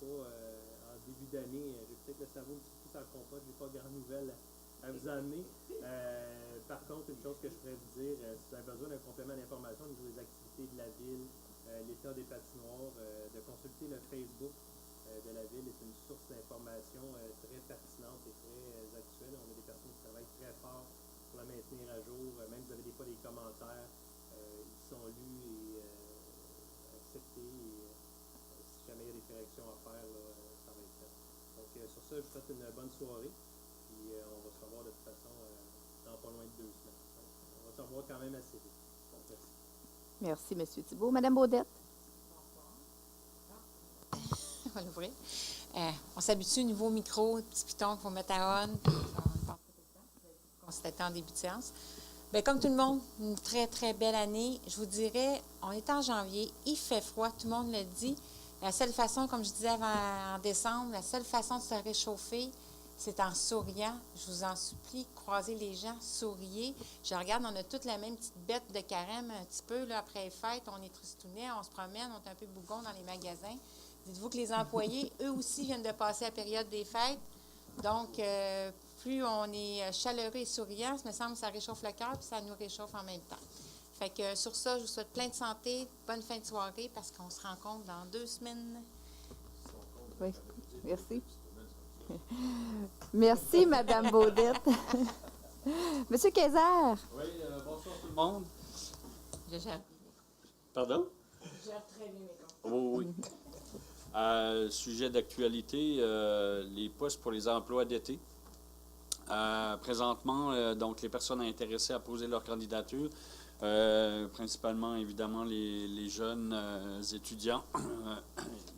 Speaker 6: en début d'année, j'ai peut-être le cerveau un petit peu sur le compas, je n'ai pas grand nouvelle à vous amener. Par contre, une chose que je pourrais vous dire, si vous avez besoin d'un complément d'information au niveau des activités de la ville, l'état des patinoires, de consulter le Facebook de la ville est une source d'information très pertinente et très actuelle. On a des personnes qui travaillent très fort pour la maintenir à jour. Même si vous avez des fois des commentaires, ils sont lus et acceptés. Et, si jamais il y a des corrections à faire, là, ça va être fait. Donc, sur ça, je vous souhaite une bonne soirée. Puis, on va se revoir de toute façon dans pas loin de 2 semaines. Donc, on va se revoir quand même assez vite. Donc, merci.
Speaker 12: Merci, M. Thibault. Mme Baudette?
Speaker 8: On va l'ouvrir. On s'habitue au nouveau micro, petit piton qu'il faut mettre à on. On constatait en début de séance. Bien, comme tout le monde, une très, très belle année. Je vous dirais, on est en janvier, il fait froid, tout le monde le dit. La seule façon, comme je disais en décembre, la seule façon de se réchauffer, c'est en souriant. Je vous en supplie, croisez les gens, souriez. Je regarde, on a toutes la même petite bête de carême un petit peu, là, après les fêtes, on est tristounets, on se promène, on est un peu bougon dans les magasins. Dites-vous que les employés, eux aussi, viennent de passer la période des fêtes. Donc, plus on est chaleureux et souriant, ça me semble que ça réchauffe le cœur, puis ça nous réchauffe en même temps. Fait que sur ça, je vous souhaite plein de santé, bonne fin de soirée, parce qu'on se rencontre dans 2 semaines.
Speaker 12: Oui, merci. Merci, Mme Baudette. Monsieur Kayser?
Speaker 9: Oui, bonsoir tout le monde.
Speaker 8: Je gère.
Speaker 9: Pardon?
Speaker 8: Je gère très bien mes comptes.
Speaker 9: Oh, oui. Sujet d'actualité, les postes pour les emplois d'été. Présentement, donc les personnes intéressées à poser leur candidature, principalement évidemment les jeunes étudiants.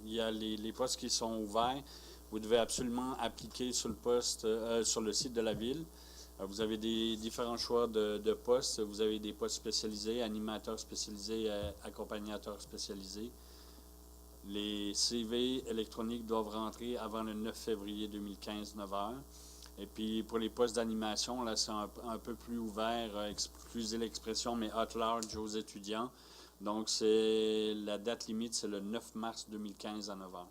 Speaker 9: Il y a les postes qui sont ouverts. Vous devez absolument appliquer sur le poste, sur le site de la ville. Vous avez des différents choix de postes. Vous avez des postes spécialisés, animateurs spécialisés, accompagnateurs spécialisés. Les CV électroniques doivent rentrer avant le 9 février 2015, 9 h. Et puis, pour les postes d'animation, là, c'est un peu plus ouvert, excusez l'expression, mais at large aux étudiants. Donc, la date limite, c'est le 9 mars 2015 à 9 h.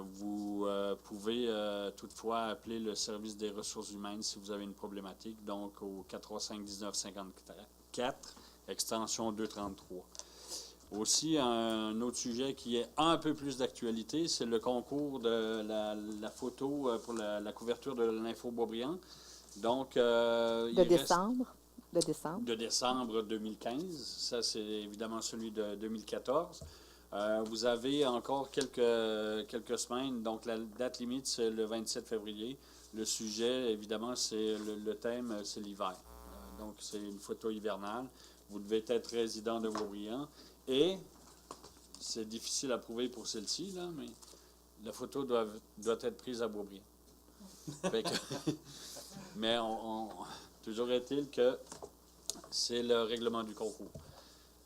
Speaker 9: Vous pouvez toutefois appeler le service des ressources humaines si vous avez une problématique, donc au 435-1954, extension 233. Aussi, un autre sujet qui est un peu plus d'actualité, c'est le concours de la photo pour la couverture de l'Info Boisbriand. Donc,
Speaker 12: de décembre
Speaker 9: 2015. Ça, c'est évidemment celui de 2014. Vous avez encore quelques semaines. Donc, la date limite, c'est le 27 février. Le sujet, évidemment, c'est le thème, c'est l'hiver. Donc, c'est une photo hivernale. Vous devez être résident de Boisbriand. Et, c'est difficile à prouver pour celle-ci, là, mais la photo doit être prise à Boisbriand. Mais toujours est-il que c'est le règlement du concours.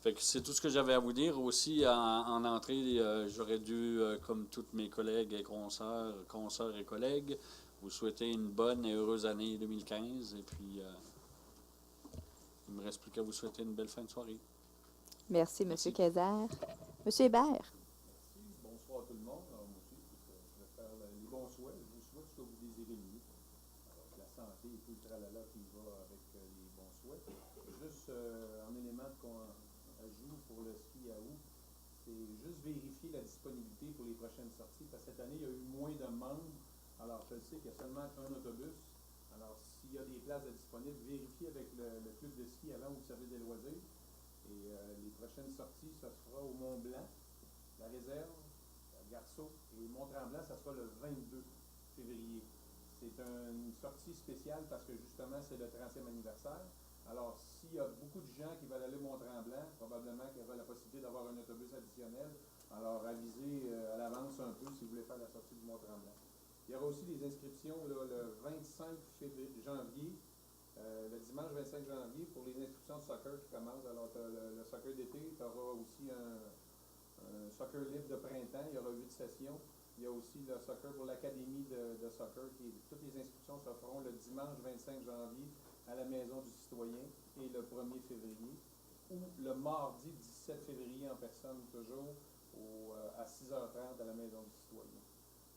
Speaker 9: Fait que c'est tout ce que j'avais à vous dire. Aussi, en entrée, j'aurais dû, comme tous mes collègues et consoeurs et collègues, vous souhaiter une bonne et heureuse année 2015. Et puis, il ne me reste plus qu'à vous souhaiter une belle fin de soirée.
Speaker 12: Merci, M. Kayser. M. Hébert.
Speaker 10: Bonsoir tout le monde. Alors, moi aussi, je vais faire les bons souhaits. Je vous souhaite ce que vous désirez mieux. Alors, la santé et tout le tralala qui va avec les bons souhaits. Juste en élément ajout pour le ski à août, c'est juste vérifier la disponibilité pour les prochaines sorties. Parce que cette année, il y a eu moins de membres. Alors, je sais qu'il y a seulement un autobus. Alors, s'il y a des places disponibles, vérifiez avec le club de ski avant ou le service des loisirs. Et les prochaines sorties, ça sera au Mont-Blanc, la Réserve, Garceau et Mont-Tremblant, ça sera le 22 février. C'est une sortie spéciale parce que justement, c'est le 30e anniversaire. Alors, s'il y a beaucoup de gens qui veulent aller au Mont-Tremblant, probablement qu'il y aura la possibilité d'avoir un autobus additionnel. Alors, avisez à l'avance un peu si vous voulez faire la sortie du Mont-Tremblant. Il y aura aussi des inscriptions là, le 25 janvier. Le dimanche 25 janvier pour les inscriptions de soccer qui commencent. Alors, tu as le soccer d'été, tu auras aussi un soccer libre de printemps, il y aura 8 sessions. Il y a aussi le soccer pour l'académie de soccer. Toutes les inscriptions se feront le dimanche 25 janvier à la Maison du Citoyen et le 1er février, ou le mardi 17 février en personne, toujours à 6h30 à la Maison du Citoyen.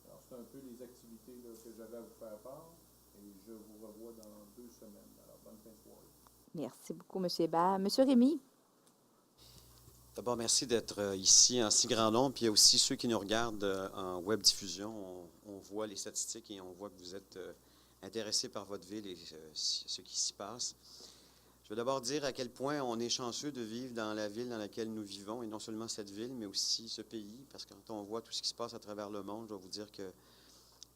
Speaker 10: Alors, c'est un peu les activités là, que j'avais à vous faire part. Et je vous revois dans 2 semaines. Alors, bonne fin de soirée.
Speaker 12: Merci beaucoup, M. Hébert. M. Rémy.
Speaker 7: D'abord, merci d'être ici en si grand nombre. Puis il y a aussi ceux qui nous regardent en web diffusion. On voit les statistiques et on voit que vous êtes intéressés par votre ville et ce qui s'y passe. Je veux d'abord dire à quel point on est chanceux de vivre dans la ville dans laquelle nous vivons, et non seulement cette ville, mais aussi ce pays. Parce que quand on voit tout ce qui se passe à travers le monde, je dois vous dire que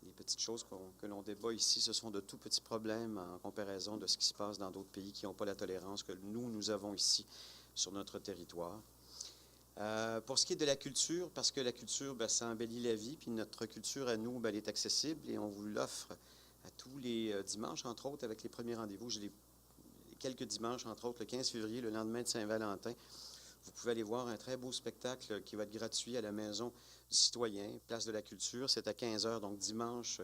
Speaker 7: les petites choses que l'on débat ici, ce sont de tout petits problèmes en comparaison de ce qui se passe dans d'autres pays qui n'ont pas la tolérance que nous avons ici sur notre territoire. Pour ce qui est de la culture, parce que la culture, ça embellit la vie, puis notre culture à nous, elle est accessible et on vous l'offre à tous les dimanches, entre autres, avec les premiers rendez-vous. J'ai quelques dimanches, entre autres, le 15 février, le lendemain de Saint-Valentin. Vous pouvez aller voir un très beau spectacle qui va être gratuit à la Maison du Citoyen, Place de la Culture. C'est à 15h, donc dimanche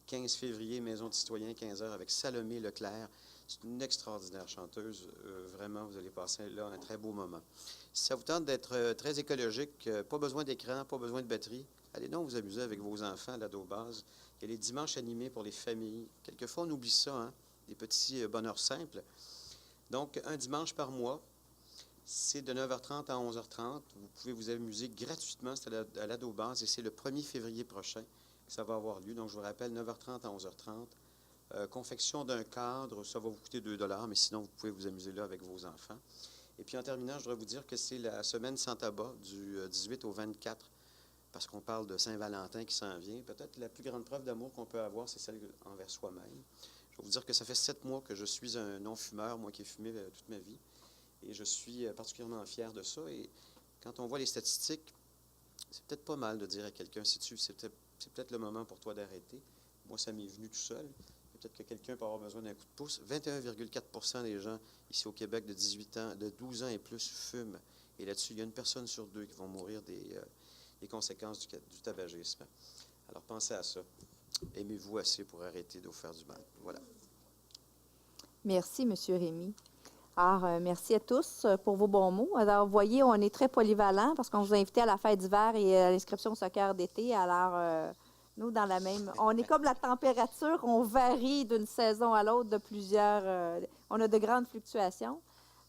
Speaker 7: 15 février, Maison du Citoyen, 15h, avec Salomé Leclerc. C'est une extraordinaire chanteuse. Vraiment, vous allez passer là un très beau moment. Si ça vous tente d'être très écologique, pas besoin d'écran, pas besoin de batterie, allez donc vous amuser avec vos enfants à l'ado-base. Il y a les dimanches animés pour les familles. Quelquefois, on oublie ça, hein? Des petits bonheurs simples. Donc, un dimanche par mois, c'est de 9h30 à 11h30. Vous pouvez vous amuser gratuitement, c'est à l'ado-base, et c'est le 1er février prochain que ça va avoir lieu. Donc, je vous rappelle, 9h30 à 11h30. Confection d'un cadre, ça va vous coûter 2 $, mais sinon, vous pouvez vous amuser là avec vos enfants. Et puis, en terminant, je voudrais vous dire que c'est la semaine sans tabac du 18 au 24, parce qu'on parle de Saint-Valentin qui s'en vient. Peut-être la plus grande preuve d'amour qu'on peut avoir, c'est celle envers soi-même. Je vais vous dire que ça fait 7 mois que je suis un non-fumeur, moi qui ai fumé toute ma vie. Et je suis particulièrement fier de ça. Et quand on voit les statistiques, c'est peut-être pas mal de dire à quelqu'un, c'est peut-être le moment pour toi d'arrêter. Moi, ça m'est venu tout seul. Peut-être que quelqu'un peut avoir besoin d'un coup de pouce. 21,4 % des gens ici au Québec de 12 ans et plus fument. Et là-dessus, il y a une personne sur 2 qui vont mourir des conséquences du tabagisme. Alors, pensez à ça. Aimez-vous assez pour arrêter de vous faire du mal. Voilà.
Speaker 12: Merci, M. Rémy. Alors, merci à tous pour vos bons mots. Alors, vous voyez, on est très polyvalent parce qu'on vous a invité à la fête d'hiver et à l'inscription au soccer d'été. Alors, nous, dans la même... On est comme la température, on varie d'une saison à l'autre de plusieurs... on a de grandes fluctuations.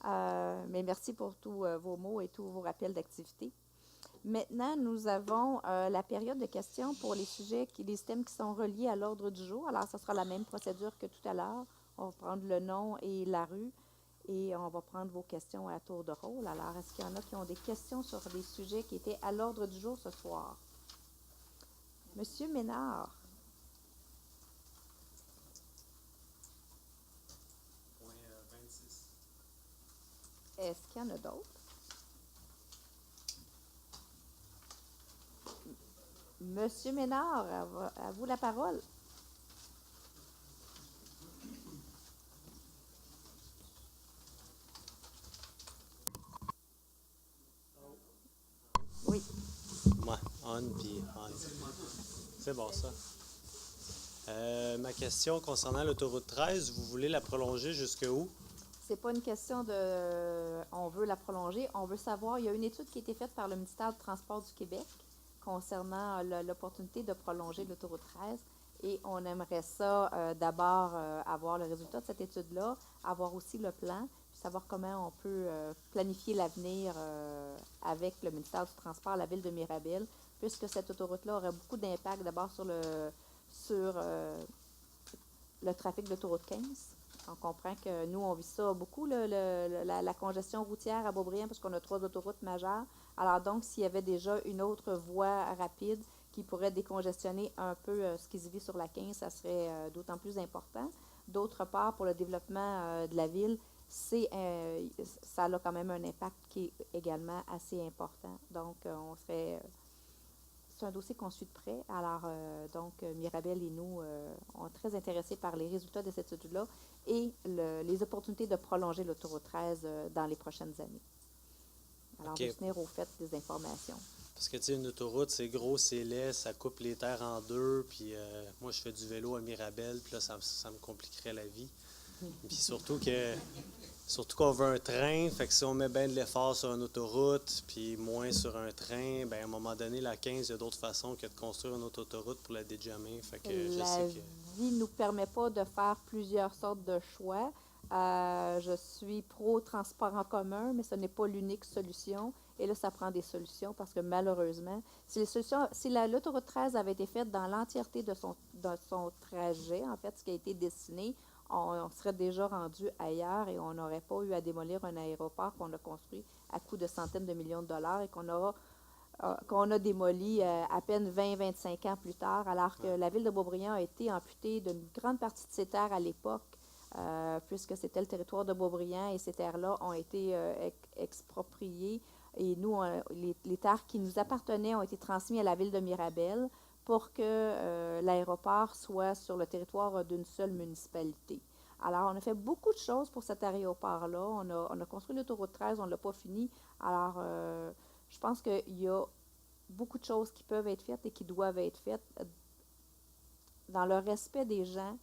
Speaker 12: Mais merci pour tous vos mots et tous vos rappels d'activité. Maintenant, nous avons la période de questions pour les sujets, les thèmes qui sont reliés à l'ordre du jour. Alors, ce sera la même procédure que tout à l'heure. On va prendre le nom et la rue et on va prendre vos questions à tour de rôle. Alors, est-ce qu'il y en a qui ont des questions sur des sujets qui étaient à l'ordre du jour ce soir? Monsieur Ménard.
Speaker 10: Point 26.
Speaker 12: Est-ce qu'il y en a d'autres? Monsieur Ménard, à vous la parole.
Speaker 13: bonne. Puis, ouais. C'est bon, ça. Ma question concernant l'autoroute 13, vous voulez la prolonger jusque où?
Speaker 12: C'est pas une question de on veut la prolonger. On veut savoir, il y a une étude qui a été faite par le ministère du Transport du Québec concernant l'opportunité de prolonger l'autoroute 13. Et on aimerait ça d'abord avoir le résultat de cette étude-là, avoir aussi le plan, puis savoir comment on peut planifier l'avenir avec le ministère du Transport, la ville de Mirabel, puisque cette autoroute-là aurait beaucoup d'impact d'abord sur le trafic de l'autoroute 15. On comprend que nous, on vit ça beaucoup, la congestion routière à Beaubriand, parce qu'on a 3 autoroutes majeures. Alors donc, s'il y avait déjà une autre voie rapide qui pourrait décongestionner un peu ce qui se vit sur la 15, ça serait d'autant plus important. D'autre part, pour le développement de la ville, ça a quand même un impact qui est également assez important. Donc, c'est un dossier qu'on suit de près. Alors, Mirabel et nous, on est très intéressés par les résultats de cette étude-là et les opportunités de prolonger l'autoroute 13 dans les prochaines années. Alors, on va se tenir au fait des informations.
Speaker 13: Parce que, tu sais, une autoroute, c'est gros, c'est laid, ça coupe les terres en deux. Puis, moi, je fais du vélo à Mirabel, puis là, ça me compliquerait la vie. Puis surtout qu'on veut un train, fait que si on met bien de l'effort sur une autoroute, puis moins sur un train, bien, à un moment donné, la 15, il y a d'autres façons que de construire une autre autoroute pour la déjammer. Fait que
Speaker 12: la vie ne nous permet pas de faire plusieurs sortes de choix. Je suis pro-transport en commun, mais ce n'est pas l'unique solution. Et là, ça prend des solutions parce que malheureusement, si l'autoroute 13 avait été faite dans l'entièreté de son trajet, en fait, ce qui a été dessiné, on serait déjà rendu ailleurs et on n'aurait pas eu à démolir un aéroport qu'on a construit à coût de centaines de millions de dollars et qu'on a démoli à peine 20-25 ans plus tard, alors que la ville de Beaubriand a été amputée d'une grande partie de ses terres à l'époque, puisque c'était le territoire de Beaubriand et ces terres-là ont été expropriées. Et nous, les terres qui nous appartenaient ont été transmises à la ville de Mirabel pour que l'aéroport soit sur le territoire d'une seule municipalité. Alors, on a fait beaucoup de choses pour cet aéroport-là. On a construit l'autoroute 13, on ne l'a pas fini. Alors, je pense qu'il y a beaucoup de choses qui peuvent être faites et qui doivent être faites dans le respect des gens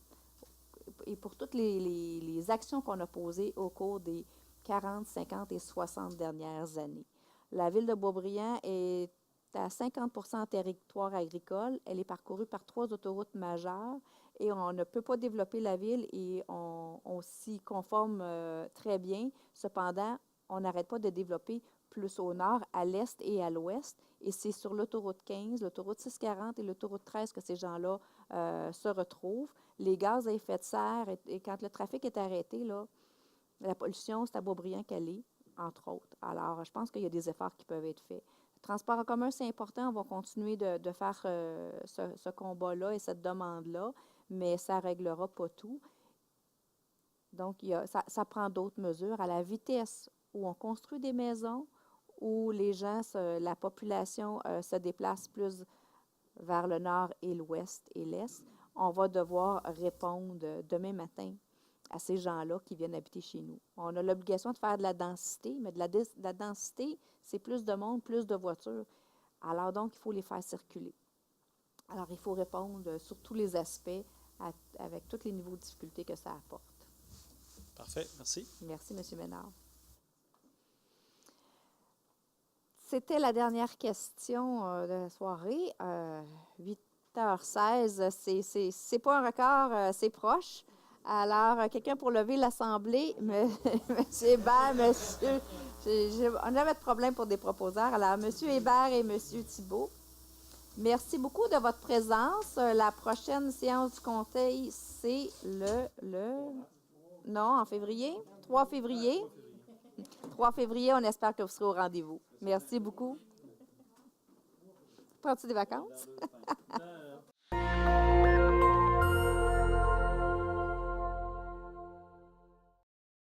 Speaker 12: et pour toutes les actions qu'on a posées au cours des 40, 50 et 60 dernières années. La ville de Beaubriand est à 50 % en territoire agricole. Elle est parcourue par 3 autoroutes majeures et on ne peut pas développer la ville et on s'y conforme très bien. Cependant, on n'arrête pas de développer plus au nord, à l'est et à l'ouest. Et c'est sur l'autoroute 15, l'autoroute 640 et l'autoroute 13 que ces gens-là se retrouvent. Les gaz à effet de serre, et quand le trafic est arrêté, là, la pollution, c'est à Beaubriand qu'elle est, entre autres. Alors, je pense qu'il y a des efforts qui peuvent être faits. Le transport en commun, c'est important. On va continuer de faire ce combat-là et cette demande-là, mais ça ne réglera pas tout. Donc, ça prend d'autres mesures à la vitesse où on construit des maisons, où les gens, la population se déplace plus vers le nord et l'ouest et l'est. On va devoir répondre demain matin à ces gens-là qui viennent habiter chez nous. On a l'obligation de faire de la densité, mais de la densité, c'est plus de monde, plus de voitures. Alors donc, il faut les faire circuler. Alors, il faut répondre sur tous les aspects avec tous les niveaux de difficulté que ça apporte.
Speaker 13: Parfait, merci.
Speaker 12: Merci, M. Ménard. C'était la dernière question de la soirée. 8h16, c'est pas un record, c'est proche. Alors, quelqu'un pour lever l'Assemblée, monsieur Hébert, monsieur... on avait de problème pour des proposeurs. Alors, monsieur Hébert et monsieur Thibault, merci beaucoup de votre présence. La prochaine séance du conseil, c'est non, en février? 3 février. 3 février, on espère que vous serez au rendez-vous. Merci beaucoup. Prends-tu des vacances?